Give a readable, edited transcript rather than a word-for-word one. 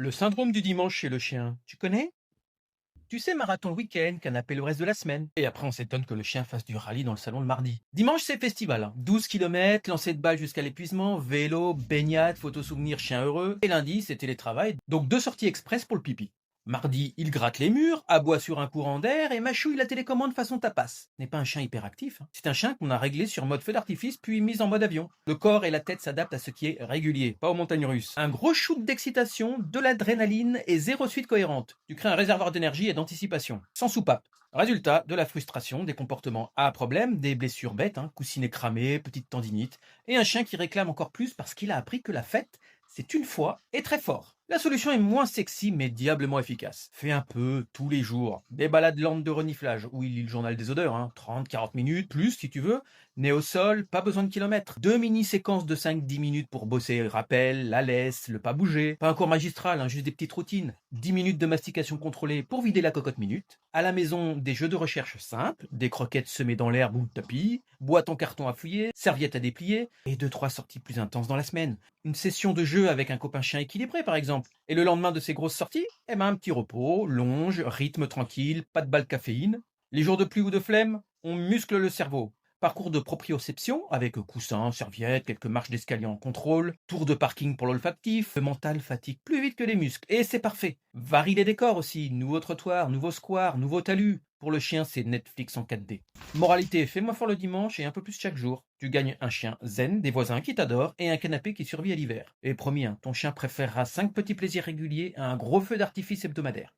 Le syndrome du dimanche chez le chien, tu connais? Tu sais, marathon le week-end, canapé le reste de la semaine. Et après, on s'étonne que le chien fasse du rallye dans le salon le mardi. Dimanche, c'est festival, hein. 12 km, lancer de balle jusqu'à l'épuisement, vélo, baignade, photo souvenir, chien heureux. Et lundi, c'est télétravail, donc 2 sorties express pour le pipi. Mardi, il gratte les murs, aboie sur un courant d'air et mâchouille la télécommande façon tapas. N'est pas un chien hyperactif, hein. C'est un chien qu'on a réglé sur mode feu d'artifice puis mis en mode avion. Le corps et la tête s'adaptent à ce qui est régulier, pas aux montagnes russes. Un gros shoot d'excitation, de l'adrénaline et zéro suite cohérente. Tu crées un réservoir d'énergie et d'anticipation, sans soupape. Résultat, de la frustration, des comportements à problème, des blessures bêtes, hein, coussinet cramé, petite tendinite, et un chien qui réclame encore plus parce qu'il a appris que la fête, c'est une fois et très fort. La solution est moins sexy mais diablement efficace. Fais un peu tous les jours. Des balades lentes de reniflage où il lit le journal des odeurs, hein, 30-40 minutes, plus si tu veux. Né au sol, pas besoin de kilomètres. 2 mini-séquences de 5-10 minutes pour bosser le rappel, la laisse, le pas bouger. Pas un cours magistral, hein, juste des petites routines. 10 minutes de mastication contrôlée pour vider la cocotte minute. À la maison, des jeux de recherche simples, des croquettes semées dans l'herbe ou le tapis, boîte en carton à fouiller, serviette à déplier, et 2-3 sorties plus intenses dans la semaine. Une session de jeu avec un copain chien équilibré par exemple. Et le lendemain de ces grosses sorties, eh ben un petit repos, longe, rythme tranquille, pas de balle de caféine. Les jours de pluie ou de flemme, on muscle le cerveau. Parcours de proprioception avec coussin, serviette, quelques marches d'escalier en contrôle, tour de parking pour l'olfactif, le mental fatigue plus vite que les muscles, et c'est parfait. Varie les décors aussi, nouveau trottoir, nouveau square, nouveau talus. Pour le chien, c'est Netflix en 4D. Moralité, fais-moi fort le dimanche et un peu plus chaque jour. Tu gagnes un chien zen, des voisins qui t'adorent et un canapé qui survit à l'hiver. Et promis, hein, ton chien préférera 5 petits plaisirs réguliers à un gros feu d'artifice hebdomadaire.